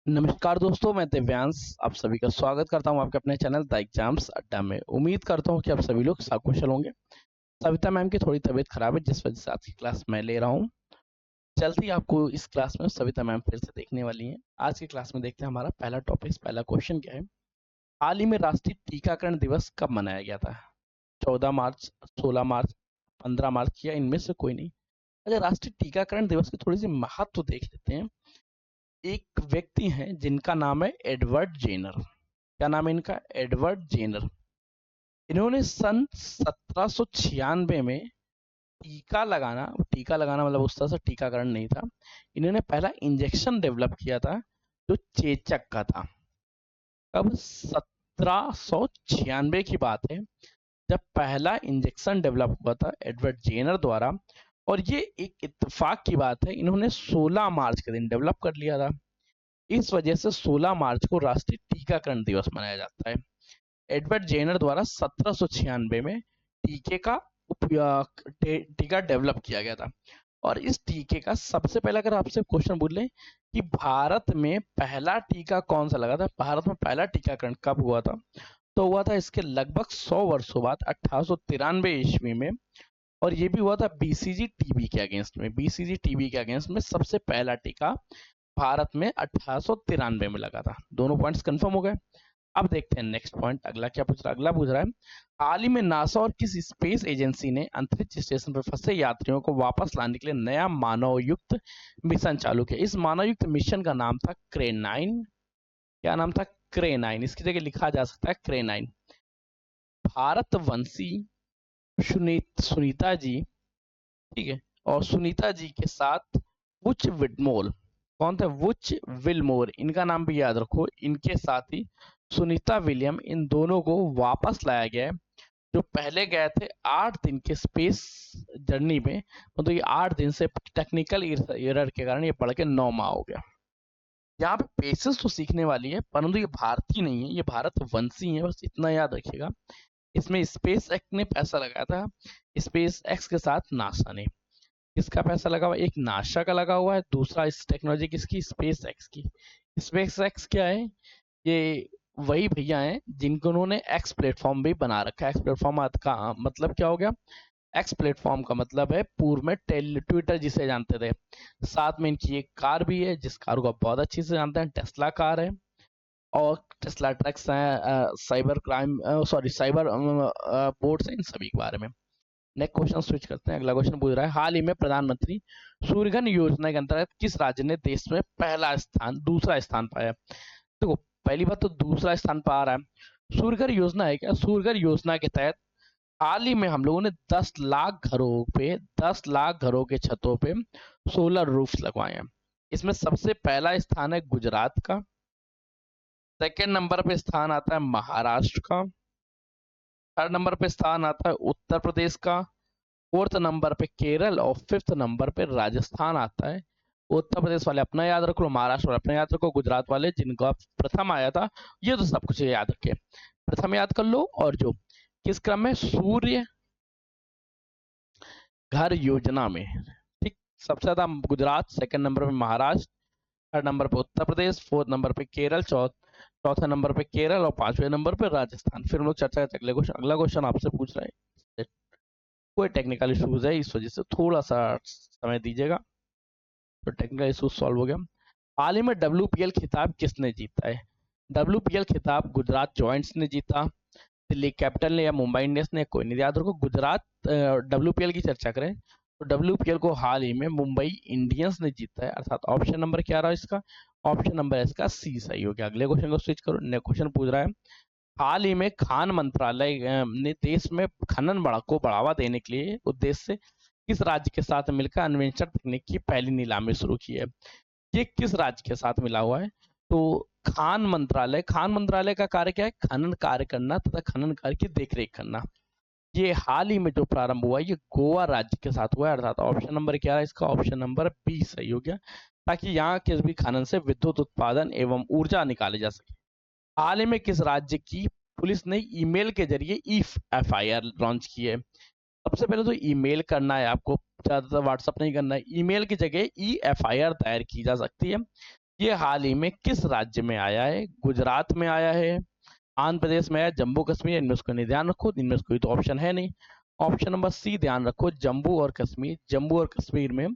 नमस्कार दोस्तों, मैं दिव्यांश आप सभी का स्वागत करता हूं आपके अपने चैनल द एग्जाम्स अड्डा में। उम्मीद करता हूं कि आप सभी लोग सकुशल होंगे। सविता मैम की थोड़ी तबीयत खराब है, जिस वजह से आज की क्लास मैं ले रहा हूं। जल्दी आपको इस क्लास में सविता मैम फिर से देखने वाली हैं। आज की क्लास में देखते हैं हमारा पहला टॉपिक, पहला क्वेश्चन क्या है। हाल ही में राष्ट्रीय टीकाकरण दिवस कब मनाया गया था? 14 मार्च, 16 मार्च, 15 मार्च या इनमें से कोई नहीं? अच्छा, राष्ट्रीय टीकाकरण दिवस की थोड़ी सी महत्व देख लेते हैं। एक व्यक्ति हैं जिनका नाम है एडवर्ड जेनर। क्या नाम है इनका? Edward Jenner. इन्होंने सन 1796 में टीका लगाना मतलब उस तरह से टीकाकरण नहीं था। इन्होंने पहला इंजेक्शन डेवलप किया था जो चेचक का था। अब 1796 की बात है जब पहला इंजेक्शन डेवलप हुआ था एडवर्ड जेनर द्वारा। और ये एक इत्तेफाक की बात है, इन्होंने 16 मार्च के दिन डेवलप कर लिया था। इस वजह से 16 मार्च को राष्ट्रीय टीकाकरण दिवस मनाया जाता है। एडवर्ड जेनर द्वारा 1796 में टीके का टीका डेवलप किया गया था। और इस टीके का सबसे पहले अगर आपसे क्वेश्चन पूछ लें कि भारत में पहला टीका कौन सा लगा था, भारत में पहला टीकाकरण कब हुआ था, तो हुआ था इसके लगभग 100 वर्षों बाद 1893 ईस्वी में। और ये भी हुआ था बीसीजी टीबी के अगेंस्ट में। बीसीजी टीबी के अगेंस्ट में सबसे पहला टीका भारत में 1893 में लगा था। दोनों पॉइंट्स कंफर्म हो गए। अब देखते हैं नेक्स्ट पॉइंट, अगला क्या पूछ रहा है। अगला पूछ रहा है, हाल ही में नासा और किस स्पेस एजेंसी ने अंतरिक्ष स्टेशन पर फंसे यात्रियों को वापस लाने के लिए नया मानवयुक्त मिशन चालू किया? इस मानवयुक्त मिशन का नाम था क्रेनाइन। क्या नाम था? क्रेनाइन। इसकी जगह लिखा जा सकता है क्रेनाइन। भारतवंशी सुनीता जी, ठीक है, और सुनीता जी के साथ वुच विडमोर। कौन थे? वुच विलमोर, इनका नाम भी याद रखो। इनके साथ ही सुनीता विलियम, इन दोनों को वापस लाया गया है। जो पहले गए थे 8 दिन के स्पेस जर्नी में, मतलब ये 8 दिन से टेक्निकल एरर के कारण ये बढ़ के 9 माह हो गया। यहाँ पे पेसेंस तो सीखने वाली है, परंतु ये भारतीय नहीं है, ये भारतवंशी है, बस इतना याद रखिएगा। इसमें स्पेस एक्स ने पैसा लगाया था, स्पेस एक्स के साथ नासा ने। किसका पैसा लगा हुआ? एक नासा का लगा हुआ है, दूसरा इस टेक्नोलॉजी किसकी? स्पेस एक्स की। स्पेस एक्स क्या है? ये वही भैया हैं जिनको उन्होंने एक्स प्लेटफॉर्म भी बना रखा है। एक्स प्लेटफॉर्म का मतलब क्या हो गया? एक्स प्लेटफॉर्म का मतलब है पूर्व में ट्विटर जिसे जानते थे। साथ में इनकी एक कार भी है जिस कार को आप बहुत अच्छे से जानते हैं, टेस्ला कार है। और टेस्ला ट्रक्स हैं, cyber crime sorry cyber boards हैं, इन सभी के बारे में। नेक्स्ट क्वेश्चन स्विच करते हैं। अगला क्वेश्चन पूछ रहा है, हाल ही में प्रधानमंत्री सूर्यघर योजना के अंतर्गत किस राज्य ने देश में दूसरा स्थान पाया? देखो, पहली बात तो दूसरा स्थान पा रहा है। सूर्यघर योजना है क्या? सूर्यघर योजना के तहत हाल ही में हम लोगों ने 10 लाख घरों के छतों पे सोलर रूफ्स लगवाए हैं। इसमें सबसे पहला स्थान है गुजरात का, सेकेंड नंबर पे स्थान आता है महाराष्ट्र का, थर्ड नंबर पे स्थान आता है उत्तर प्रदेश का, फोर्थ नंबर पे केरल और फिफ्थ नंबर पे राजस्थान आता है। उत्तर प्रदेश वाले अपना याद रखो, महाराष्ट्र वाले अपना याद रखो, गुजरात वाले जिनका प्रथम आया था ये तो सब कुछ याद रखे, प्रथम याद कर लो। और जो किस क्रम में? सूर्य घर योजना में, ठीक। सबसे ज्यादा गुजरात, सेकंड नंबर पे महाराष्ट्र, थर्ड नंबर पे उत्तर प्रदेश, फोर्थ नंबर पे केरल, चौथे नंबर पे केरल और पांचवें नंबर पे राजस्थान। फिर हम लोग चर्चा करते हैं अगले क्वेश्चन। अगला क्वेश्चन आपसे पूछ रहा है, कोई टेक्निकल इश्यूज है इस वजह से थोड़ा सा समय दीजिएगा। तो टेक्निकल इशू सॉल्व हो गया। हाल ही में डब्ल्यूपीएल खिताब किसने जीता है? डब्ल्यूपीएल खिताब गुजरात जॉइंट्स ने जीता, दिल्ली कैपिटल ने या मुंबई इंडियंस ने, कोई नहीं। याद रखो, गुजरात डब्ल्यूपीएल की चर्चा करें तो डब्ल्यूपीएल को हाल ही में मुंबई इंडियंस ने जीता है। अर्थात ऑप्शन नंबर क्या रहा इसका? ऑप्शन नंबर इसका सी सही हो गया। अगले क्वेश्चन को स्विच करो। नेक्स्ट क्वेश्चन पूछ रहा है, हाल ही में खान मंत्रालय ने देश में खनन को बढ़ावा देने के लिए उद्देश्य से किस राज्य के साथ मिलकर अन्वेषण तकनीक की पहली नीलामी शुरू की है? ये किस राज्य के साथ मिला हुआ है? तो खान मंत्रालय का कार्य क्या है? खनन कार्य करना तथा खनन कार्य की देखरेख करना। ये हाल ही में जो प्रारंभ हुआ है ये गोवा राज्य के साथ हुआ है। अर्थात ऑप्शन नंबर क्या है इसका? ऑप्शन नंबर बी सही हो गया, ताकि यहाँ के भी खनन से विद्युत उत्पादन एवं ऊर्जा निकाले जा सके। हाल ही में किस राज्य की पुलिस ने ईमेल के जरिए ई एफआईआर लॉन्च की है? सबसे पहले तो ईमेल करना है आपको, ज्यादातर व्हाट्सअप नहीं करना है। ईमेल की जगह ई एफआईआर दायर की जा सकती है। ये हाल ही में किस राज्य में आया है? गुजरात में आया है, आंध्र प्रदेश में आया, जम्मू कश्मीर, इनमें से कोई नहीं। ध्यान रखो, इनमें से कोई तो ऑप्शन है नहीं। ऑप्शन नंबर सी ध्यान रखो, जम्मू और कश्मीर। जम्मू और कश्मीर में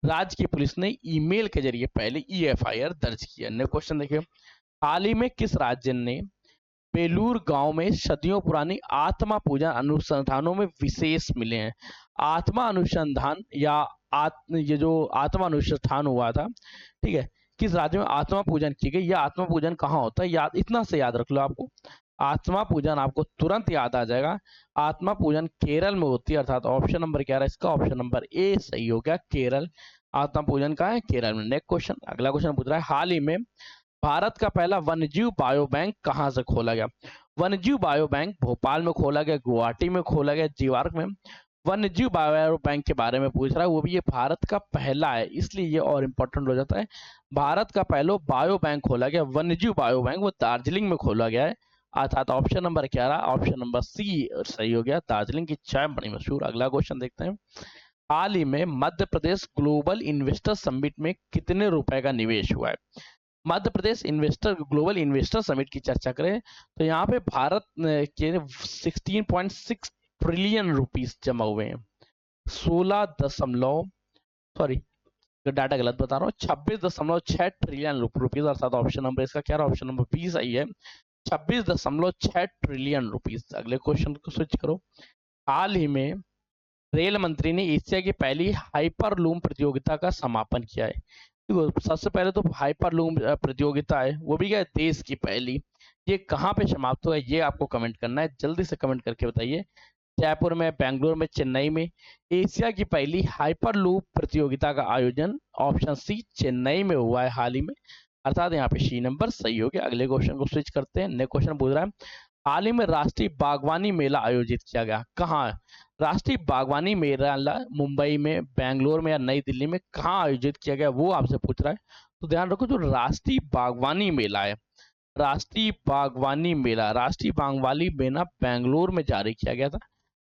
राज्य की पुलिस ने ईमेल के जरिए पहले ईएफआईआर दर्ज किया। नेक्स्ट क्वेश्चन देखिए, हाल ही में किस राज्य ने बेलूर गांव में सदियों पुरानी आत्मा पूजन अनुसंधानों में विशेष मिले हैं? आत्मा अनुसंधान या ये जो आत्मा अनुष्ठान हुआ था, ठीक है, किस राज्य में आत्मा पूजन की गई? यह आत्मा पूजन कहाँ होता है? याद, इतना से याद रख लो, आपको आत्मा पूजन आपको तुरंत याद आ जाएगा। आत्मा पूजन केरल में होती है, अर्थात ऑप्शन नंबर क्या है इसका? ऑप्शन नंबर ए सही हो गया, केरल। आत्मा पूजन कहाँ है? केरल में। नेक्स्ट क्वेश्चन, अगला क्वेश्चन पूछ रहा है, हाल ही में भारत का पहला वन्यजीव बायो बैंक कहाँ से खोला गया? वन्यजीव बायो बैंक भोपाल में खोला गया, गुवाहाटी में खोला गया, जीवार्क में। वन्यजीव बायो बैंक के बारे में पूछ रहा है, वो भी ये भारत का पहला है, इसलिए ये और इम्पोर्टेंट हो जाता है। भारत का पहला बायो बैंक खोला गया, वन्यजीव बायो बैंक, वो दार्जिलिंग में खोला गया है, अर्थात ऑप्शन नंबर क्या रहा? ऑप्शन नंबर सी सही हो गया, दार्जिलिंग की चाय बड़ी मशहूर। अगला क्वेश्चन देखते हैं, हाल ही में Madhya Pradesh global investor summit में कितने रुपए का निवेश हुआ है? Madhya Pradesh investor global investor summit की चर्चा करें तो यहाँ पे भारत के 16.6 ट्रिलियन रुपीस जमा हुए हैं। 16 दशमलव, सॉरी डाटा गलत बता रहा हूँ, 26.6 ट्रिलियन रुपीज, अर्थात ऑप्शन नंबर इसका क्या रहा? ऑप्शन नंबर बी सही है, 26.6 ट्रिलियन रुपीज। अगले क्वेश्चन को स्विच करो, हाल ही में रेल मंत्री ने एशिया की पहली हाइपरलूम प्रतियोगिता का समापन किया है। देखो, सबसे पहले तो हाइपरलूम प्रतियोगिता है, वो भी क्या है? देश की पहली। ये कहाँ पे समाप्त हुआ है, ये आपको कमेंट करना है, जल्दी से कमेंट करके बताइए। जयपुर में, बेंगलुरु में, चेन्नई में एशिया की पहली हाइपरलूप प्रतियोगिता का आयोजन ऑप्शन सी चेन्नई में हुआ है हाल ही में, अर्थात यहाँ पे सी नंबर सही हो गया। अगले क्वेश्चन को स्विच करते हैं। नेक्स्ट क्वेश्चन पूछ रहा है, हाल ही में राष्ट्रीय बागवानी मेला आयोजित किया गया, कहाँ? राष्ट्रीय बागवानी मेला मुंबई में, बेंगलोर में या नई दिल्ली में, कहाँ आयोजित किया गया, वो आपसे पूछ रहा है। तो ध्यान रखो, जो राष्ट्रीय बागवानी मेला है, राष्ट्रीय बागवानी मेला, राष्ट्रीय बागवानी मेला बेंगलोर में जारी किया गया था,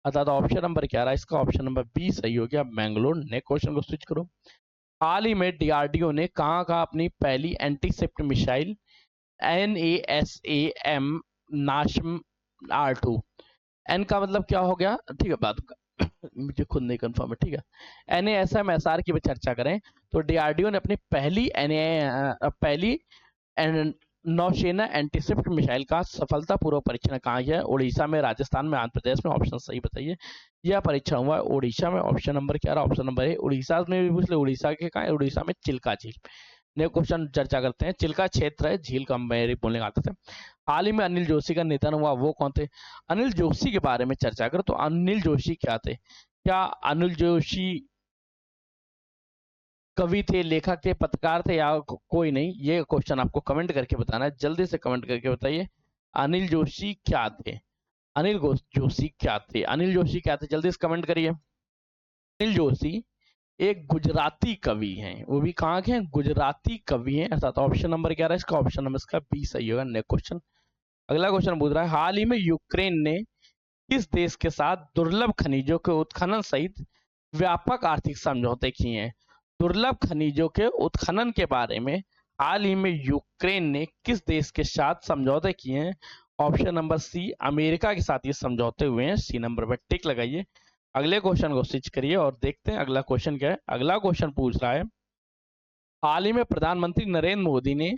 अर्थात ऑप्शन नंबर क्या रहा इसका? ऑप्शन नंबर बी सही हो गया, बेंगलोर। नेक्स्ट क्वेश्चन को स्विच करो, हाल ही में डीआरडीओ ने कहाँ कहाँ अपनी पहली एंटीसेप्ट मिसाइल NASAM नाशम R2, एन का मतलब क्या हो गया, ठीक है, बात का मुझे खुद नहीं कंफर्म है, ठीक है। NASM-SR की चर्चा करें तो डीआरडीओ ने अपनी पहली नौसेना एंटीसेप्ट मिसाइल का सफलतापूर्वक परीक्षण कहाँ किया है? उड़ीसा में, राजस्थान में, आंध्र प्रदेश में, ऑप्शन सही बताइए। यह परीक्षण हुआ है उड़ीसा में, ऑप्शन नंबर क्या रहा? Option number A. उड़ीसा में भी पूछ ले, उड़ीसा के कहाँ है? उड़ीसा में चिल्का झील। नेक्स्ट क्वेश्चन चर्चा करते हैं, चिल्का क्षेत्र है, झील का मेरे बोलने आते थे। हाल ही में अनिल जोशी का निधन हुआ, वो कौन थे? अनिल जोशी के बारे में चर्चा करें तो अनिल जोशी क्या थे? क्या अनिल जोशी कवि थे, लेखक थे, पत्रकार थे, या कोई नहीं? ये क्वेश्चन आपको कमेंट करके बताना है, जल्दी से कमेंट करके बताइए, अनिल जोशी क्या थे? जोशी क्या थे? अनिल जोशी क्या थे? जल्दी से कमेंट करिए। अनिल जोशी एक गुजराती कवि हैं, वो भी कहाँ के हैं? गुजराती कवि हैं, अर्थात ऑप्शन नंबर क्या रहा है इसका? ऑप्शन नंबर इसका बी सही होगा। नेक्स्ट क्वेश्चन, अगला क्वेश्चन पूछ रहा है, हाल ही में यूक्रेन ने किस देश के साथ दुर्लभ खनिजों के उत्खनन सहित व्यापक आर्थिक समझौते किए हैं? दुर्लभ खनिजों के उत्खनन के बारे में हाल ही में यूक्रेन ने किस देश के साथ समझौते किए हैं? ऑप्शन नंबर सी अमेरिका के साथ ये समझौते हुए हैं, सी नंबर पर टिक लगाइए। अगले क्वेश्चन को स्विच करिए और देखते हैं अगला क्वेश्चन क्या है। अगला क्वेश्चन पूछ रहा है, हाल ही में प्रधानमंत्री नरेंद्र मोदी ने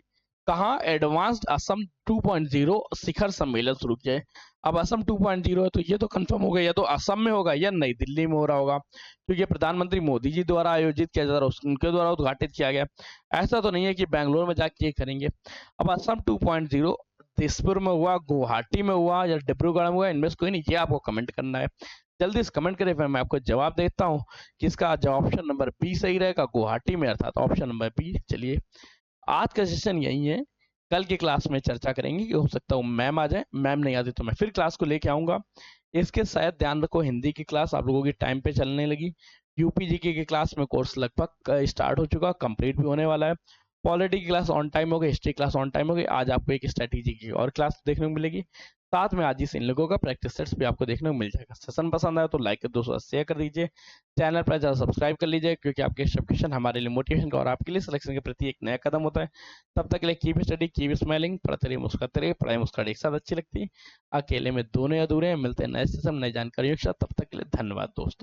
कहा एडवांस्ड असम 2.0 शिखर सम्मेलन शुरू किया है? अब असम 2.0 है तो ये तो कंफर्म हो गया, या तो असम में होगा या नई दिल्ली में हो रहा होगा, क्योंकि प्रधानमंत्री मोदी जी द्वारा आयोजित किया जा रहा है, उनके द्वारा उद्घाटित किया गया। ऐसा तो नहीं है कि बेंगलोर में जाके ये करेंगे। अब असम 2.0 दिसपुर में हुआ, गुवाहाटी में हुआ या डिब्रूगढ़ में हुआ, इनमें से कोई नहीं, ये आपको कमेंट करना है। जल्दी से कमेंट करें, फिर मैं आपको जवाब देता हूँ कि इसका जवाब ऑप्शन नंबर बी सही रहेगा, गुवाहाटी में, अर्थात ऑप्शन नंबर बी। चलिए, आज का सेशन यही है, कल की क्लास में चर्चा करेंगे कि हो सकता है मैम आ जाए, मैम नहीं आती तो मैं फिर क्लास को लेके आऊंगा। इसके शायद ध्यान रखो, हिंदी की क्लास आप लोगों की टाइम पे चलने लगी, यूपीजीके की क्लास में कोर्स लगभग स्टार्ट हो चुका, कंप्लीट भी होने वाला है, पॉलिटी की क्लास ऑन टाइम हो गई, हिस्ट्री क्लास ऑन टाइम हो गई। आज आपको एक स्ट्रेटेजी की और क्लास देखने को मिलेगी। साथ में आज ही से इन लोगों का प्रैक्टिस सेट्स भी आपको देखने को मिल जाएगा। सेशन पसंद आया तो लाइक कर, दोस्तों शेयर कर दीजिए, चैनल पर ज़्यादा सब्सक्राइब कर लीजिए, क्योंकि आपके सब्सक्रिप्शन हमारे लिए मोटिवेशन का और आपके लिए सिलेक्शन के प्रति एक नया कदम होता है। तब तक के लिए कीप स्टडी, कीप स्माइलिंग, पढ़ते रहिए, मुस्कुराते रहिए, पढ़ाई मुस्कुराहट एक साथ अच्छी लगती है, अकेले में दोनों अधूरे हैं। मिलते हैं नए सेशन, नई जानकारियों के साथ, तब तक के लिए धन्यवाद दोस्तों।